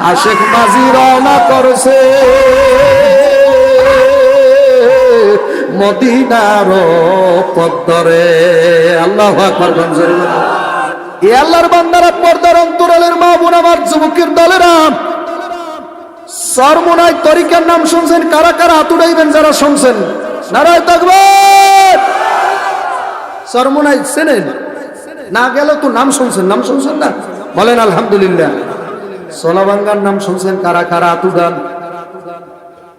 আশেক মাঝি রওনা করছে মদিনার পথ ধরে। আল্লাহু আকবার। এ আল্লাহর বান্দারা, পর্দার অন্তরালের মা বোন, আমার যুবকের দলেরা, চরমোনাই তরিকার নাম শুনছেন? কারা কারা হাত উঠাইবেন যারা শুনছেন? নারায়ে তাকবীর। চরমোনাই চেনেন? না গেলেও তো নাম শুনছেন, নাম শুনছেন না? বলেন আলহামদুলিল্লাহ। সোলাবাঙ্গার নাম শুনছেন? কারা কারা হাত উঠান।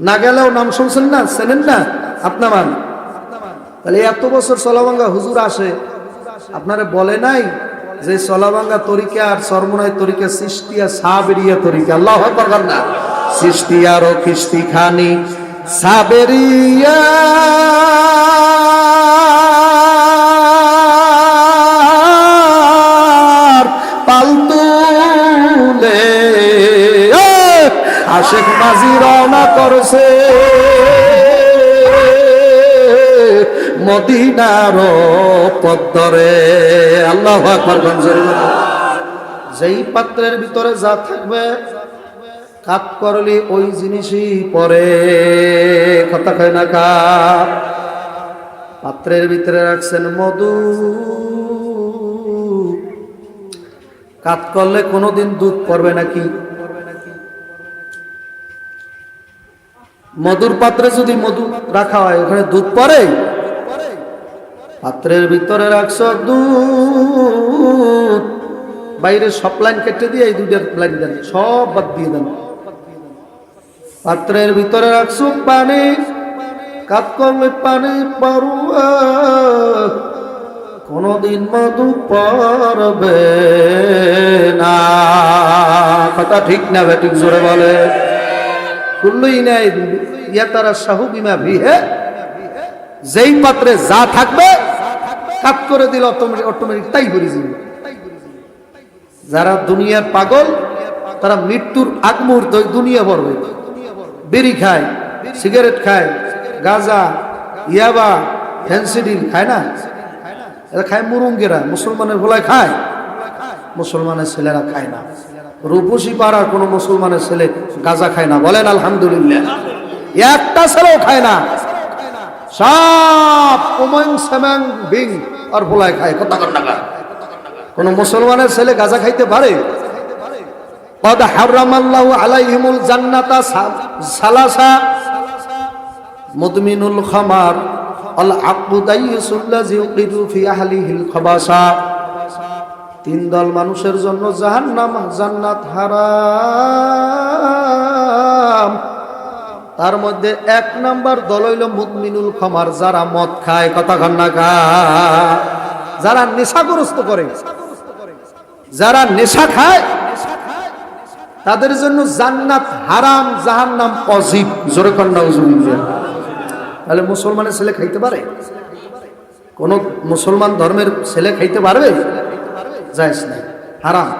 না গেলেও নাম শুনছেন না? চেনেন না? আপনার তাহলে এত বছর সোলাবাঙ্গা হুজুর আসে, আপনারা বলে নাই যে সোলাবাঙ্গা তরিকা আর চরমোনাই তরিকা চিশতিয়া সাবেরিয়া তরিকা? আল্লাহু আকবার। না, চিশতিয়ার ও খিস্তি খানি সাবেরিয়া পালতুলে আশেক মাঝি রওনা করছে মদিনার পথ ধরে। আল্লাহু আকবার। যেই পাত্রের ভিতরে যা থাকবে কাপ করলি ওই জিনিসই পরে। কথা কয় না কা? পাত্রের ভিতরে রাখছেন মধু, কাপ করলে কোনোদিন দুধ পড়বে নাকি? মধুর পাত্রে যদি মধু রাখা হয় ওখানে দুধ পড়ে? পাত্রের ভিতরে রাখছো দুধ, বাইরে সব লাইন কেটে দিয়ে এই দুধের লাইন দেন, সব বাদ দিয়ে দেন। পাত্রের ভিতরে রাখছো পানি, কাপ করলে পানি পড়বে, কোনদিন মধু পড়বে না। কথা ঠিক না বেঠিক? জোরে বলে। কুল্লুই নাই ইয়া তারা শাহু বিমা ভিহে, যেই পাত্রে যা থাকবে কাপ করে দিল অটোমেটিক তাই করে যাবে। যারা দুনিয়ার পাগল তারা মৃত্যুর আগ মুহূর্তে দুনিয়া পড়বে। বিড়ি খায়, সিগারেট খায়, গাঁজা, ইয়াবা, ফেন্সিডিল খায় না? এরা খায় মুরুঙ্গেরা, মুসলমানের গোলায় খায়, মুসলমানের ছেলেরা খায় না। রূপসী পাড়ার কোন মুসলমানের ছেলে গাঁজা খায় না? বলেন আলহামদুলিল্লাহ। একটা ছেলেও খায় না, সব উমং সেমাং বিং আর ভোলায় খায়। কথা কর না? কোন মুসলমানের ছেলে গাঁজা খাইতে পারে? قد حرم الله عليهم الجنة ثلاثة مدمن الخمر العقد ديس الذي يقعد في أهله الخباثة। তিন দল মানুষের জন্য জাহান্নাম জান্নাত হারাম। তার মধ্যে এক নাম্বার দল হইল মুদমিনুল খমার, যারা মদ খায়। কথা কন না কা? যারা নেশাগ্রস্ত করে, যারা নেশা খায় তাদের জন্য জান্নাত হারাম, জাহান্নাম অজিব। জোরে কন নাউজুবিল্লাহ। তাহলে মুসলমানের ছেলে খাইতে পারে? কোন মুসলমান ধর্মের ছেলে খাইতে পারবে? জায়েজ নাই, হারাম।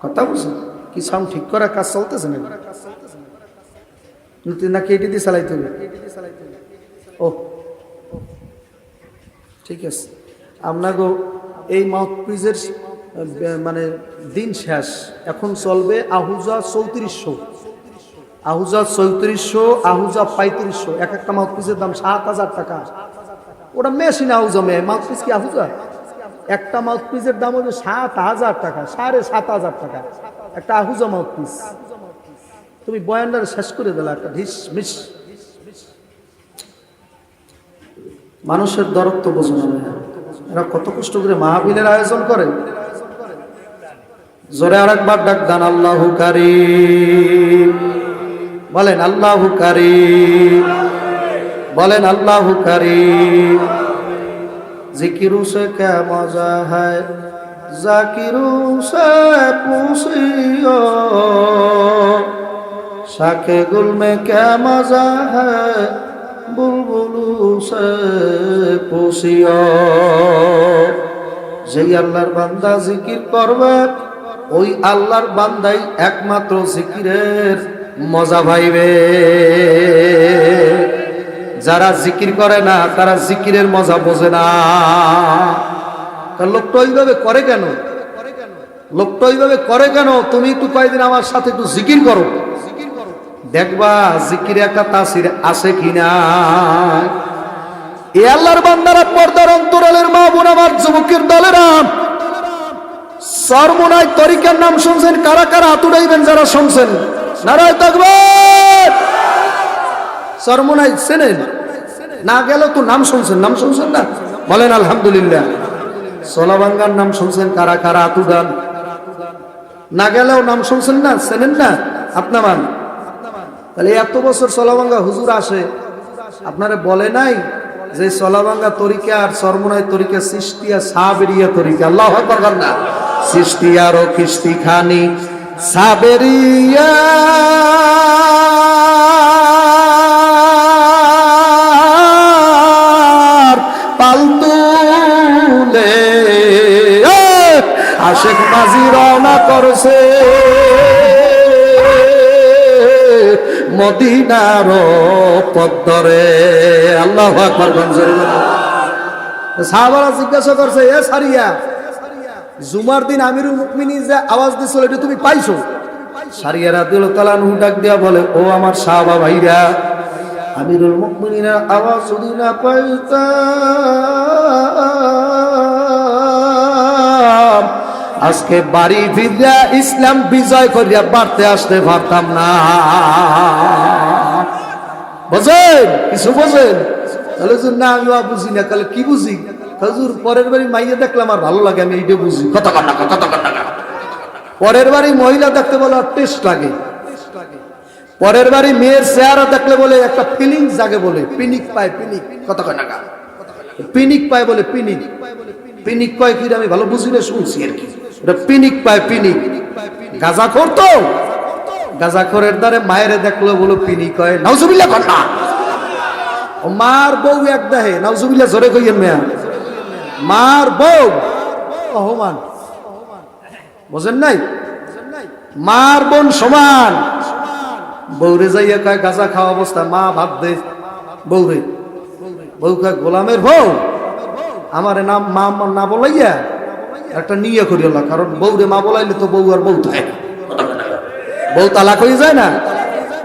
কথা বুঝছেন? কি সাউন্ড ঠিক করার কাজ চলতেছে নাকি এটি দিয়ে চালাইতে হবে? ও ঠিক আছে। আপনাকে এই মাউথপিসের মানে দিন শেষ, এখন চলবে আহুজা 3400, আহুজা 3400, আহুজা 3500। এক একটা মাউথপিসের দাম 7000 টাকা। ওটা মেশিন আহুজা, মাউথপিস কি আহুজা? একটা মাউথপিসের দাম হচ্ছে 7000 টাকা, 7500 টাকা একটা আহুজা মাউথপিস। তুমি বয়ানটা শেষ করে দিলা একটা ঢিস মিস। মানুষের দরদ তো বোঝো না, এরা কত কষ্ট করে মাহফিলের আয়োজন করে। জোরে আরেকবার ডাক দেন, আল্লাহু কারীম। বলেন আল্লাহু কারীম, বলেন আল্লাহু কারীম। জিকিরু সে ক্যা মজা হ্যায়, জাকিরু সে পুছিও, শাকে গুল মে ক্যা মজা হ্যায়, বুলবুলু সে পুছিও। যেই আল্লাহর বান্দা জিকির করবে ওই আল্লাহর বান্দাই একমাত্র জিকিরের মজা পাইবে। যারা জিকির করে না তারা জিকিরের মজা বোঝে না। লোকটা ওইভাবে করে কেন? লোকটা ওইভাবে করে কেন? তুমি একটু কয়েকদিন আমার সাথে একটু জিকির করো, দেখবা জিকিরে একটা তাসির আছে কিনা। এ আল্লাহর বান্দারা, পর্দার অন্তরালের মা বোন, আমার যুবকের দলেরা, সরমুনাই তরিকার নাম শুনছেন? কারা কারা হাত উঠাইবেন যারা শুনছেন? নারায়ে তাকবীর। সরমুনাই চেনেন? না গেলেও তো নাম শুনছেন, নাম শুনছেন না? বলেন আলহামদুলিল্লাহ। সোলাবাঙ্গার নাম শুনছেন? কারা কারা হাত উঠান। না গেলেও নাম শুনছেন না? চেনেন না? আপনার মান তাহলে এত বছর সোলাবাঙ্গা হুজুর আসে, আপনারা বলে নাই যে সোলাবাঙ্গা তরিকা আর সরমুনাই তরিকা চিশতিয়া সাবেরিয়া তরিকা? আল্লাহু আকবার বলেন না। চিশতিয়ার ও কিস্তি খানি সাবেরিয়া পালতুলে আশেক মাঝি রওনা করছে মদিনার পথ ধরে। আল্লাহু আকবার। সাহাবারা জিজ্ঞাসা করছে, এ সারিয়া, জুমার দিন আমিরুল মুমিনিন যে আওয়াজ দিছিল এটা তুমি পাইছো? সারিয়া রাদিয়াল্লাহু তাআলা আনহু ডাক দিয়া বলে, ও আমার সাহাবা ভাইরা, আমিরুল মুমিনিনের আওয়াজ যদি না পাইতাম আজকে বাড়ি ফিরিয়া ইসলাম বিজয় করিয়া বাড়তে আসতে পারতাম না। বুঝেন? কিছু বোঝেন? তাহলে না আমি বুঝি না, তাহলে কি বুঝি? হুজুর পরের বাড়ি মাইয়া দেখলাম আর ভালো লাগে, আমি এইটা বুঝি। কথা কর না, কথা কর না। পরের বাড়ি মহিলা দেখতে বলে টেস্ট লাগে, পরের বাড়ি মেয়ের চেহারা দেখলে বলে একটা ফিলিংস জাগে, বলে পিনিক পায়, পিনিক। কথা কয় না, পিনিক পায় বলে, পিনিক। পিনিক পায় কি আমি ভালো বুঝি না, শুনছি আর কি। পিনিক পায়, পিনিক। গাঁজাখোর তো, গাঁজাখোরের দ্বারে মায়েরে দেখলো বলো পিনিক হয়। নাউজুবিল্লাহ কর না। মার বউ এক দেহে, নাউজুবিল্লাহ জোরে কইয়েন মেয়া। মার বউ অহমান, বুঝেন নাই? মার বোন সমান। বউরে যাইয়া কয় গাঁজা খাওয়া অবস্থা, মা ভাত দে বউরে। বউ কয় গোলামের বউ, আমারে নাম মা না বলাইয়া একটা নিয়ে করিও, কারণ বউরে মা বলাইলে তো বউ আর বউ থাকে, বউ তালাক হয়ে যায় না।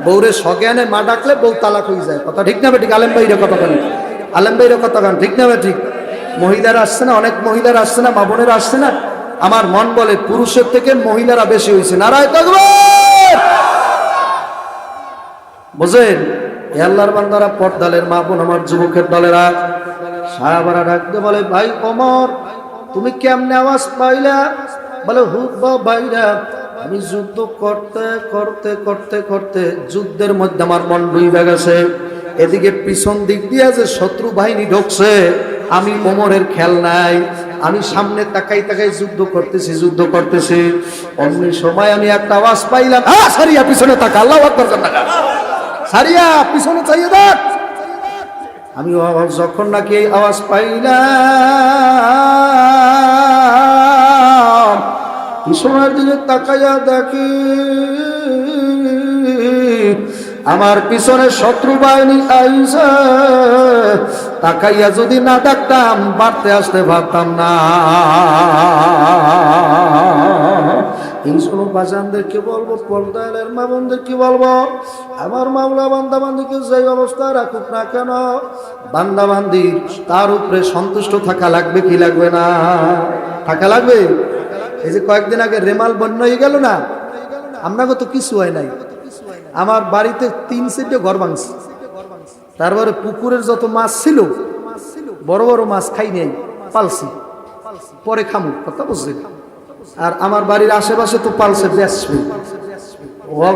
বউরে সজ্ঞানে মা ডাকলে বউ তালাক হয়ে যায়। কথা ঠিক না ঠিক? আলেম ভাইরা কথা বলেন, আলেম ভাইরা কথা বলেন, ঠিক না ঠিক? মহিলারা আসছে না, অনেক মহিলারা আসছে না, মা বোনেরা আসছে না। আমার মন বলে পুরুষের থেকে মহিলারা বেশি হয়েছে। নারায়ে তাকবীর। বুঝেন? আল্লাহর বান্দারা, পর্দালের মা বোন, আমার যুবকের দলেরা, সাহাবারা ডাকতে বলে, ভাই ওমর, তুমি কেমনে আওয়াজ পাইলা? বলে, হুব্বা ভাইরা, আমি যুদ্ধ করতে করতে করতে করতে যুদ্ধের মধ্যে আমার মন ডুবে গেছে। এদিকে পিছন দিক দিয়ে যে শত্রু বাহিনী ঢুকছে, আমি ওমরের খেয়াল নাই। আমি সামনে তাকাই তাকাই যুদ্ধ করতেছি, যুদ্ধ করতেছি। অমনি সময় আমি একটা আওয়াজ পাইলাম, সারিয়া পিছনে তাকা। আল্লাহু আকবার। সারিয়া পিছনে চাইয়ে দেখ। আমি যখন নাকি এই আওয়াজ পাইলাম, পিছনের দিকে তাকাইয়া দেখি আমার পিছনে শত্রু বাহিনী আইছে। তাকাইয়া যদি না দেখতাম বাড়তে আসতে পারতাম না। এই শোনো বাজানদেরকে বলবো, পর্দালের মা বোনদেরকে বলবো, আমার মাওলা বান্দাবান্দিকে যেই অবস্থা রাখুক না কেন, বান্দাবান্দি তার উপরে সন্তুষ্ট থাকা লাগবে কি লাগবে না? থাকা লাগবে। এই যে কয়েকদিন আগে রেমাল বন্যা হয়ে গেল না, আপনাকে তো কিছু হয় নাই। আমার বাড়িতে 3 সেটে ঘর ভাঙছে, তারপরে পুকুরের যত মাছ ছিল, বড় বড় মাছ খাই নাই, পালছি, পরে খামু। কথা বুঝলেন? আর আমার বাড়ির আশেপাশে তো পালছে বেশি,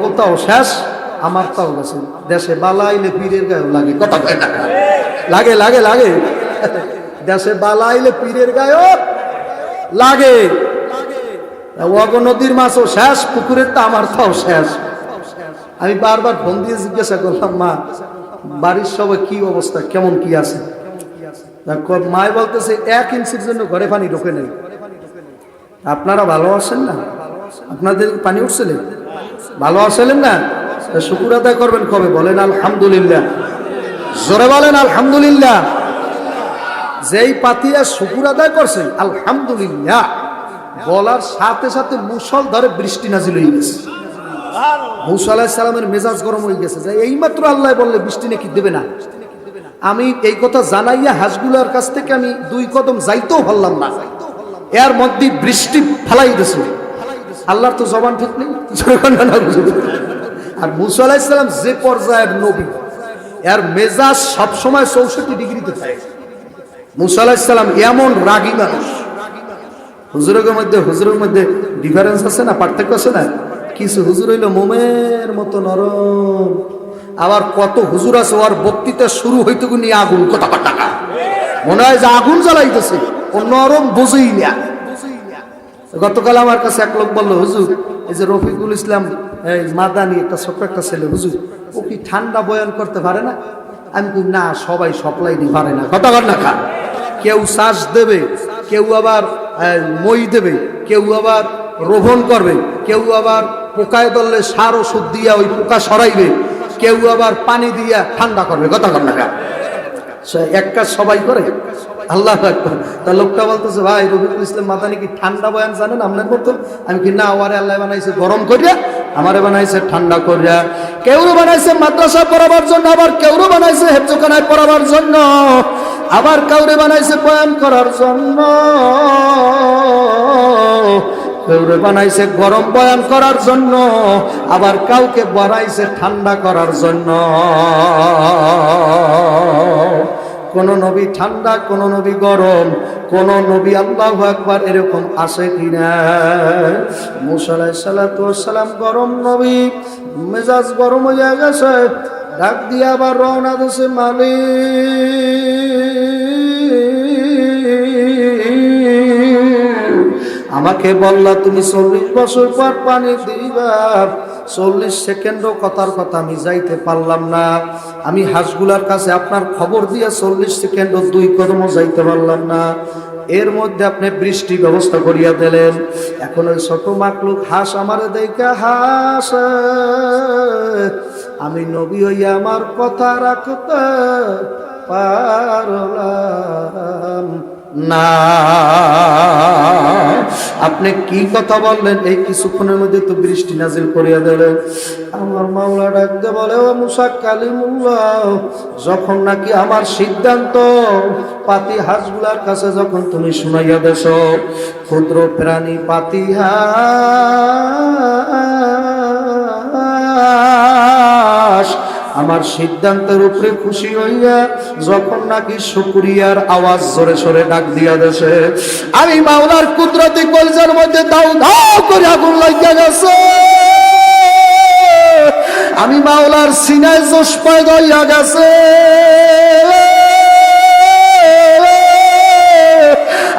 ওটাও শেষ, আমার তাও গেছে। দেশে বালাইলে পীরের গায়ে লাগে। কথা লাগে লাগে লাগে। দেশে বালাইলে পীরের গায়ে লাগে। নদীর মাছও শেষ, পুকুরের তো আমার তাও শেষ। আমি বারবার ফোন দিয়ে জিজ্ঞাসা করলাম, মা বাড়ির সবাই কি অবস্থা, কেমন কি আছে? মায় বলতেছে 1 ইঞ্চির জন্য ঘরে পানি ঢোকে নেই। আপনারা ভালো আছেন না? আপনাদের পানি উঠছিলেন? ভালো আছেন না? শুকর আদায় করবেন কবে? বলেন আলহামদুলিল্লাহ। জোরে বলেন আলহামদুলিল্লাহ। যেই পাতিয়া শুকর আদায় করছে আলহামদুলিল্লাহ, বলার সাথে সাথে মুষলধারে বৃষ্টি নাজিল হয়ে গেছে। মুসা আলাইহিস সালামের মেজাজ গরম হয়ে গেছে যে এইমাত্র আল্লাহ বললে বৃষ্টি নাকি দেবে না। আমি এই কথা জানাইয়া হাঁসগুলার কাছ থেকে আমি 2 কদম যাইতেও পারলাম না, এর মধ্যে বৃষ্টি ফালাই দিয়েছে। আল্লাহর তো জবান ঠিক নেই। আর মুসা আলাইহিস সালাম যে পর্যায়ের নবী, এর মেজাজ সবসময় 64 ডিগ্রিতে থাকে। মুসা আলাইহিস সালাম এমন রাগী মানুষ। হুজুরের মধ্যে ডিফারেন্স আছে না, পার্থক্য আছে না? কিছু হুজুর হইলো মোমের মতো নরম, আবার কত হুজুর আছে ওর বক্তৃতা শুরু হইতে নিয়ে আগুন, কথা টাকা মনে হয় যে আগুন জ্বালাইতেছে, ও নরম বোঝেই না। গতকাল আমার কাছে এক লোক বললো, হুজুর এই যে রফিকুল ইসলাম মাদানি একটা ছোট্ট একটা ছেলে, হুজুর ও কি ঠান্ডা বয়ান করতে পারে না? আমি বলি না, সবাই সপ্লাই দি পারে না, কথা বল না। কেউ শ্বাস দেবে, কেউ আবার মই দেবে, কেউ আবার রোপণ করবে, কেউ আবার পোকায় ধরলে সার ওষুধ দিয়া ওই পোকা সরাইবে, কেউ আবার পানি দিয়া ঠান্ডা করবে, কথা বল না। এক কাজ সবাই করে, আল্লাহ আকবার। তা লোকটা বলতেছে, ভাই রফিকুল ইসলাম মাদানি কি ঠান্ডা বয়ান জানেন আপনার মতো? আমি কি না, ওরে আল্লাহ বানাইছে গরম করিয়া, আমারে বানাইছে ঠান্ডা করিয়া। কেউ বানাইছে মাদ্রাসা পড়াবার জন্য, আবার কেউ বানাইছে হেফজখানায় পড়াবার জন্য, আবার কাউরে বানাইছে বয়ান করার জন্য, কাউরে বানাইছে গরম বয়ান করার জন্য, আবার কাউকে বানাইছে ঠান্ডা করার জন্য। কোন নবী ঠান্ডা, কোন নবী গরম, কোন নবী আল্লাহু আকবার এরকম আসে কিনা? মুসা আলাইহিস সালাতু ওয়াস সালাম গরম নবী, মেজাজ গরম হয়ে গেছে, ডাক দিয়ে আবার রওনা দিয়েছে, মালিক আমাকে বললা তুমি 40 বছর পর পানি দিবা, 40 সেকেন্ডও কথার কথা আমি যাইতে পারলাম না। আমি হাঁসগুলার কাছে আপনার খবর দিয়ে 40 সেকেন্ডও 2 কদমও যাইতে পারলাম না, এর মধ্যে আপনি বৃষ্টি ব্যবস্থা করিয়া দিলেন। এখন ওই ছোট মাকলুক হাঁস আমারে দেখা হাঁস, আমি নবী হইয়া আমার কথা রাখতে পারলাম না। আপনি কি কথা বললেন? এই কিছুক্ষণের মধ্যে তো বৃষ্টি নাজিল করিয়া দিলেন। আমার মাওলা ডাকতে বলে, ও মুসা কালিমুল্লাহ, যখন নাকি আমার সিদ্ধান্ত পাতি হাঁসগুলার কাছে যখন তুমি শুনাইয়া দেছ, ক্ষুদ্র প্রাণী পাতি হাঁস আমার সিদ্ধান্তের উপরে খুশি হইয়া যখন নাকি শুকরিয়ার আওয়াজ জোরে সোরে ডাক দিয়া দেছে, আমি মাওলার কুদরতি কলজার মধ্যে দাও দাও করে আগুন লাগিয়া গেছে। আমি মাওলার সিনায় জোশ পয়দা হইয়া গেছে।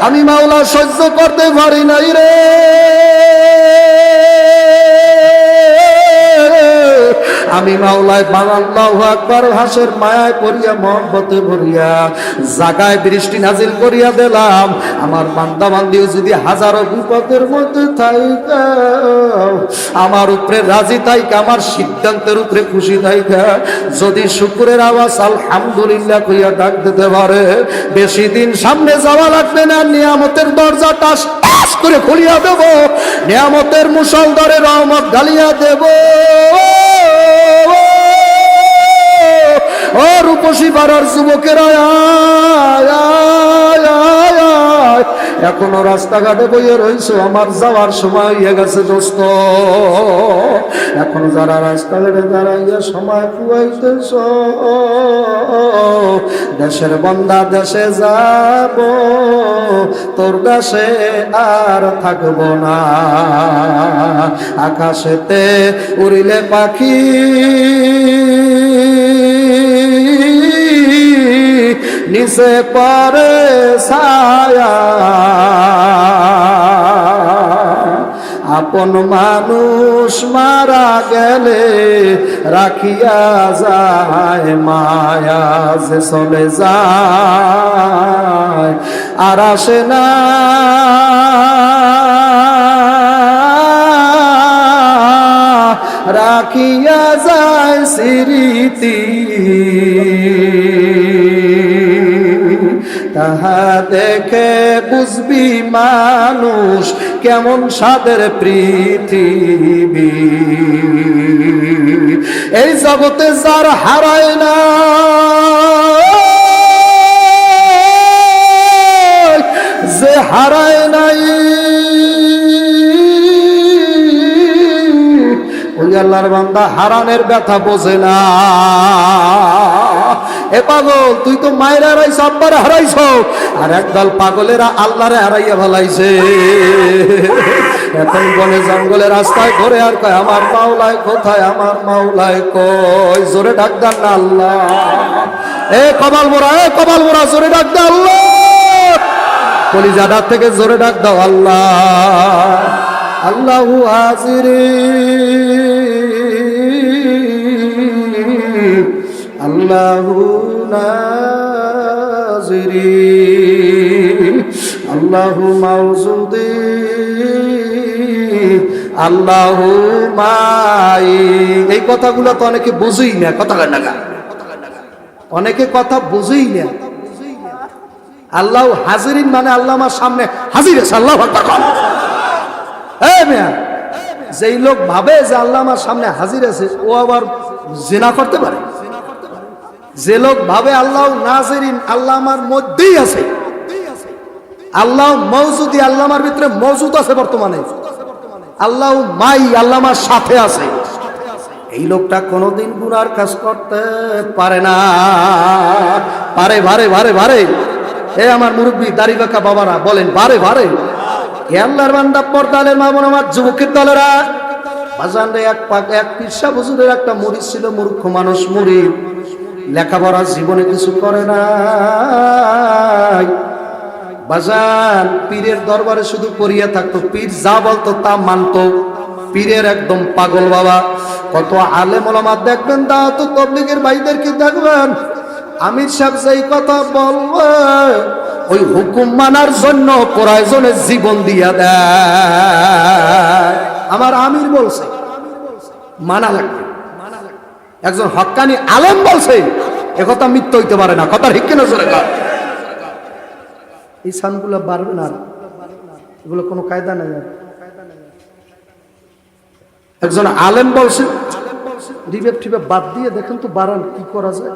আমি মাওলা সহ্য করতে পারি নাই রে। আমি মাওলায় আল্লাহু আকবার হাসের মায়ায় পড়িয়া মহব্বতে ভরিয়া জাগায় বৃষ্টি নাজিল করিয়া দিলাম। আমার বান্দা বান্দিও যদি হাজারো বিপদের মধ্যে থাইকা আমার উপরে রাজি থাইকা, আমার সিদ্ধান্তের উপরে খুশি থাইকা যদি শুকরের আওয়াজ আলহামদুলিল্লাহ কইয়া ডাক দিতে পারে, বেশি দিন সামনে যাওয়া লাগবে না, নিয়ামতের দরজা টাস টাস করে খুলিয়া দেব, নিয়ামতের মুষলধারে রহমত ঢালিয়া দেব। ও রূপসী পাড়ার যুবকেরা, এখনো রাস্তাঘাটে বইয়ে রয়েছে, আমার যাওয়ার সময় হয়ে গেছে দোস্ত। এখনো যারা রাস্তাঘাটে দাঁড়াইয়া সময় কুয়াইতেছ, দেশের বন্দা দেশে যাব, তোর দেশে আর থাকব না। আকাশেতে উড়িলে পাখি, নিচে পরে ছায়া, আপন মানুষ মারা গেলে রাখিয়া যায় মায়া, যে চলে যায় আর আসে না, রাখিয়া যায় স্মৃতি। তাহা দেখে বুঝবি মানুষ কেমন সাদের পৃথিবী, এই জগতে যার হারায় না যে হারায় নাই, ওই আল্লাহর বান্দা হারানের ব্যথা বোঝে না। এ পাগল, তুই তো মায়ের হারাইছ, আব্বার হারাইছ, আর একদল পাগলেরা আল্লাহরে হারাইয়া ফেলাইছে। এখন বনে জঙ্গলে রাস্তায় ঘুরে আর কয় আমার মাওলায় কোথায়, আমার মাওলায় কই, জোরে ডাক দেন না আল্লাহ। এ কপাল মোরা, এ কপাল মোরা, জোরে ডাক দে আল্লাহ। কলিজাদার থেকে জোরে ডাক দাও আল্লাহ। আল্লাহু হাজিরি, আল্লাহু নাজিরি, আল্লাহু মাওজুদি, আল্লাহু মাই। এই কথাগুলো তো অনেকে বুঝেই না, কথা কয় না, অনেকে কথা বুঝেই না। আল্লাহ হাজিরিন মানে আল্লাহ আমার সামনে হাজির আছে। আল্লাহু আকবার। এই মিয়া, যেই লোক ভাবে যে আল্লাহ আমার সামনে হাজির আছে, ও আবার জিনা করতে পারে। যে লোক ভাবে আল্লাহ নাজিরিন, আল্লাহ আমার মধ্যেই আছে, আল্লাহ মওজুদি, আল্লাহ আমার ভিতরে মওজুদ আছে বর্তমানে, আল্লাহ মাই, আল্লাহ আমার সাথে আছে, এই লোকটা কোনোদিন গুনার কাজ করতে পারে না। পারে ভারে ভারে ভারে। এ আমার মুরব্বী দাড়ি বাঁকা বাবারা বলেন, ভারে ভারে। হে আল্লাহর বান্দা, পর্দালের মা বোন, আমার যুবকের দলেরা, বাজান রে, এক পিসা হুজুরের একটা মুরিদ ছিল, মূর্খ মানুষ মুরিদ, লেখাপড়া জীবনে কিছু করে না। বাজান পীরের দরবারে শুধু পড়িয়া থাকতো, পীর যা বলতো তা মানতো, পীরের একদম পাগল বাবা। কত আলেম ওলামা দেখবেন, দাওয়াত তাবলীগের ভাইদেরকে দেখবেন, আমির সাহেব যেই কথা বলবে ওই হুকুম মানার জন্য প্রয়োজনে জীবন দিয়া দেয়। আমার আমির বলছে মানা লাগবে, একজন হক্কানি আলেম বলছে, একথা মিথ্যা হইতে পারে না, কথা ঠিক কিনা জোরে কর। এই সানগুলো বাড়বে না, এগুলো কোনো কায়দা নাই। একজন আলেম বলছে, রিবেব টিবেব বাদ দিয়ে দেখেন তো বাড়ান কি করা যায়,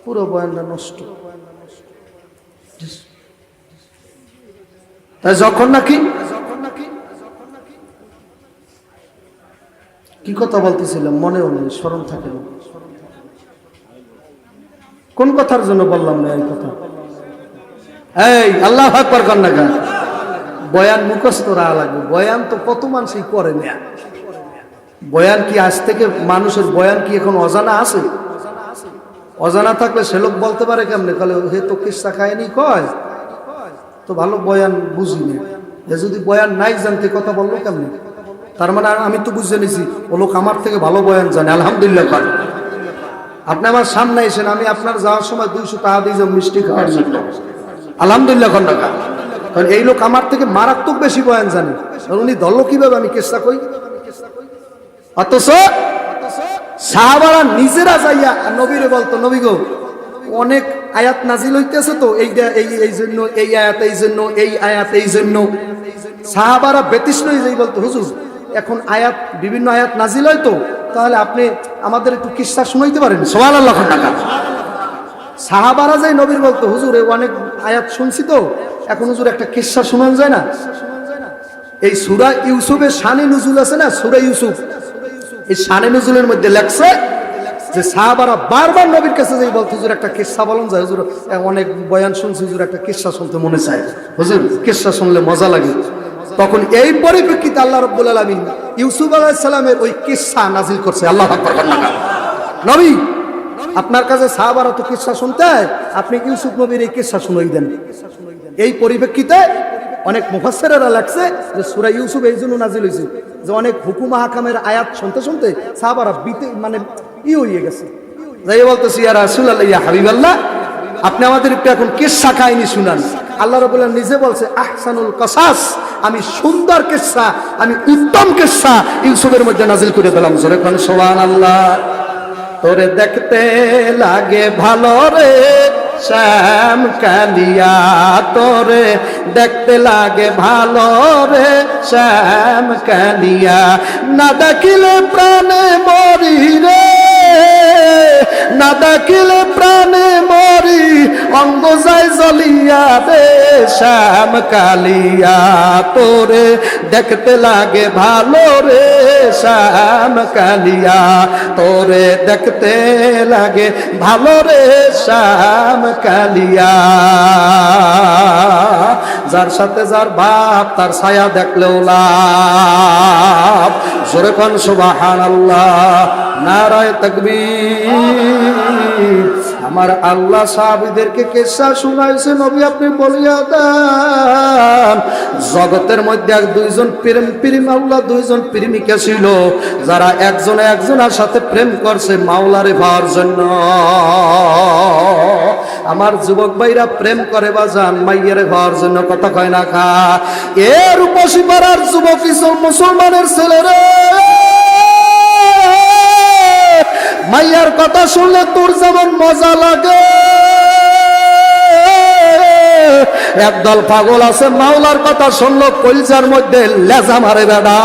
পুরো বয়ানটা নষ্ট। তাই যখন নাকি কি কথা বলতেছিলাম মনেও নেই, স্মরণ থাকে না, কোন কথার জন্য বললাম না এই কথা। এই আল্লাহু আকবার কর না, বয়ান মুখস্থ রাখা লাগবে। বয়ান তো কত মানুষই করে না। বয়ান কি আজ থেকে মানুষের বয়ান কি এখন অজানা আছে? অজানা থাকলে সে লোক বলতে পারে কেমনে, তাহলে হে তো কিস্সা খায়নি কয়, তো ভালো বয়ান বুঝি না। এ যদি বয়ান নাই জানতে কথা বললো কেমনে? তার মানে আমি তো বুঝে নিছি ও লোক আমার থেকে ভালো বয়ান জানে। আলহামদুলিল্লাহ কর। আপনি আমার সামনে এসেন, আমি আপনার যাওয়ার সময় 200 টাকা দিয়ে যাবো মিষ্টি খাওয়ার জন্য। আলহামদুলিল্লাহ কর না, কারণ এই লোক আমার থেকে মারাত্মক বেশি বয়ান জানে। উনি ধরলো কিভাবে আমি কিস্সা কই? অথচ সাহাবারা নিজেরা যাইয়া নবীরে বলতো, নবী গো অনেক আয়াত নাজিল হইতেছে তো, এই জন্য এই আয়াত, এই জন্য এই আয়াত, এই জন্য সাহাবারা ব্যতিষ্ণ যাই বলতো, হুজুর এখন আয়াত বিভিন্ন আয়াত নাজিল হয় তো, তাহলে আপনি আমাদের একটু কিস্সা শুনাইতে পারেন। সুবহানাল্লাহ টাকা সাহাবারা যাই নবীর বলতো, হুজুর অনেক আয়াত শুনছি তো, এখন হুজুর একটা কিস্সা শোনান যায় না? এই সূরা ইউসুফের শানে নুজুল আছে না, সূরা ইউসুফ, এই শানে নুজুলের মধ্যে লেখছে যে সাহাবারা বারবার নবীর কাছে যাই বলতো, হুজুর একটা কিস্সা বলুন যায়, হুজুর অনেক বয়ান শুনছি, হুজুর একটা কিস্সা শুনতে মনে চায়, হুজুর কিস্সা শুনলে মজা লাগে। তখন এই পরিপ্রেক্ষিতে আল্লাহ রাব্বুল আলামিন ইউসুফ আলাইহিস সালামের ওই কিস্সা নাজিল করছে। আল্লাহু আকবার। নবী আপনার কাছে সাহাবারা তো কিস্সা শুনতে, আপনি ইউসুফ নবীর এই কিস্সা শুনাই দেন। এই পরিপ্রেক্ষিতে অনেক মুফাসসিররা লেখছে যে সূরা ইউসুফ এই জন্য নাজিল হয়েছে যে অনেক হুকুম আহকামের আয়াত শুনতে শুনতে সাহাবারা মানে হয়ে গেছে। যাই বলতেছি, ইয়া রাসূলুল্লাহ, ইয়া হাবিবাল্লাহ, আপনি আমাদের একটু এখন কিস্সা কাহিনী শুনান। আল্লাহ রাব্বুল আলামিন নিজে বলছে, আহসানুল কসাস, আমি সুন্দর কিস্সা, আমি উত্তম কিস্সা ইউসুফের মধ্যে নাজিল করে দিলাম। জোরে কোন সুবহানাল্লাহ। তোরে দেখতে লাগে ভালো রে, শ্যাম কালিয়া তোরে দেখতে লাগে ভালো রে শ্যাম কালিয়া না ডাকিলে প্রাণে মরি রে না ডাকিলে প্রাণে মরি অঙ্গ যায় জ্বলিয়া রে শ্যাম কালিয়া তোরে দেখতে লাগে ভালো রে শ্যাম কালিয়া তোরে দেখতে লাগে ভালো রে শ্যাম কালিয়া যার সাথে যার বাপ তার ছায়া দেখলেও লাভ জোরে কোন সুবহানাল্লাহ নারায়ে তাকবীর আমার আল্লাহ সাহাবীদেরকে কিসসা শুনাইছে নবী আপনি বলিয়া দেন জগতের মধ্যে এক দুইজন প্রেম আল্লাহ দুইজন প্রেমিকা ছিল যারা একজনে একজনের সাথে প্রেম করছে মাওলারে পাওয়ার জন্য আমার যুবক ভাইরা প্রেম করে বাজান মাইয়ারে পাওয়ার জন্য কথা কয় না খা এর উপসী পাড়ার যুবক মুসলমানের ছেলেরে মাইয়ার কথা শুনলে তোর যেমন মজা লাগে একদল পাগল আছে মাওলার কথা শুনলো কলিজার মধ্যে লেজা মারে বেডা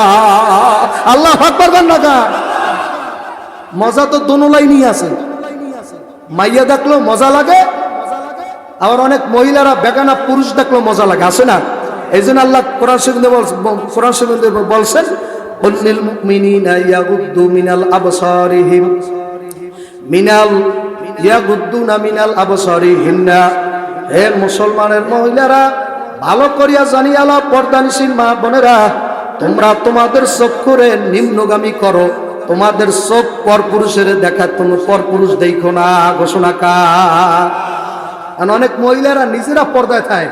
আল্লাহ আকবার না কা মজা তো দোনো লাইনই আছে মাইয়া দেখলো মজা লাগে আবার অনেক মহিলারা বেগানা পুরুষ দেখলো মজা লাগে আসে না এই জন্য আল্লাহ কোরআন শরীফে বলছেন কুল্লিল মুমিনিনা ইয়াগুদ্দু মিনাল আবসারিহিম ইয়াগুদ্দুনা মিনাল আবসারিহিন্না হে মুসলমানের মহিলারা ভালো করিয়া জানিয়ালা পর্দানিসীন মা বোনেরা তোমরা তোমাদের চক্ষুরে নিম্নগামী করো তোমাদের চোখ পরপুরুষের দেখা তোমরা পরপুরুষ দেখো না ঘোষণা কার অনেক মহিলারা নিজেরা পর্দায় থাকে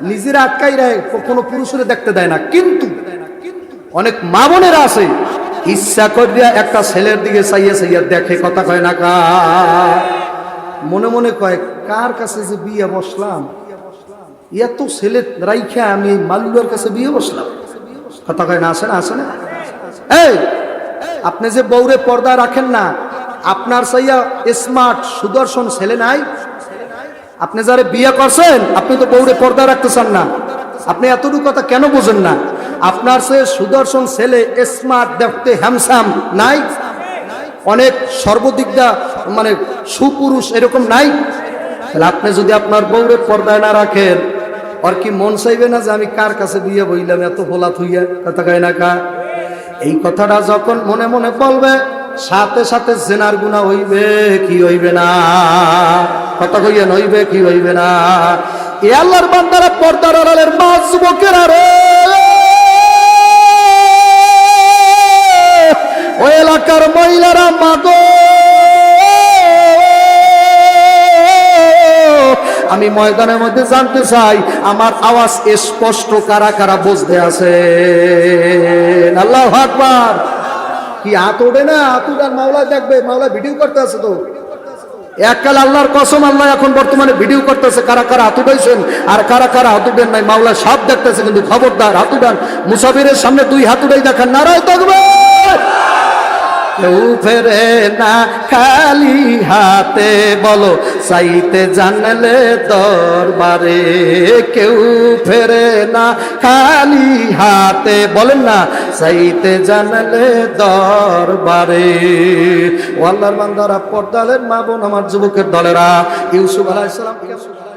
নিজেরা আটকাই রায় কোনো পুরুষের দেখতে দেয় না কিন্তু অনেক মা বোনেরা আছে ইচ্ছা করিয়া একটা ছেলের দিকে চাইয়া চাইয়া দেখে কথা কয় না কা মনে মনে কয় কার কাছে যে বিয়ে বসলাম এত ছেলে রাইখা আমি মাল্লুয়ার কাছে বিয়ে বসলাম কথা কয় না আসে না আসে না এই আপনি যে বউরে পর্দা রাখেন না আপনার চাইয়া স্মার্ট সুদর্শন ছেলে নাই আপনি যারা বিয়ে করছেন আপনি তো বউরে পর্দা রাখতে চান না আপনি এতটুকু কথা কেন বোঝেন না আপনার সে সুদর্শন ছেলে স্মার্ট দেখতে হ্যান্ডসাম নাই অনেক সর্বদিকটা মানে সুপুরুষ এরকম নাই তাহলে আপনি যদি আপনার বউরে পর্দায় না রাখেন আর কি মন চাইবে না যে আমি কার কাছে বিয়ে বইলাম এত ভোলা থুইয়া কথা কয় না কা এই কথাটা যখন মনে মনে বলবে সাথে সাথে জেনার গুনাহ হইবে কি হইবে না কথা কইয়েন হইবে কি হইবে না এ আল্লাহর বান্দারা পর্দার আড়ালের মা যুবকেরা রে ওই এলাকার মহিলারা মাগো আমি ময়দানের মধ্যে জানতে চাই আমার আওয়াজ স্পষ্ট কারা কারা বুঝতে আছে আল্লাহু আকবার কি হাত ওঠে না হাত উঠার মাওলা দেখবে মাওলা ভিডিও করতে আছে তো এককাল আল্লাহর কসম আল্লাহ এখন বর্তমানে ভিডিও করতেছে কারা কারা হাত উঠাইছেন আর কারা কারা হাত উঠেন নাই মাওলা সব দেখতেছে কিন্তু খবরদার হাত উঠান মুসাফিরের সামনে দুই হাত উঠাই দেখান নারায় তাকবীর কেউ ফেরে না খালি হাতে বলো চাইতে জানলে দরবারে কেউ ফেরে না খালি হাতে বলেন না চাইতে জানলে দরবারে ও আল্লাহর বান্দারা পর্দালের মা বোন আমার যুবকের দলেরা ইউসুফ আলাইহিস সালাম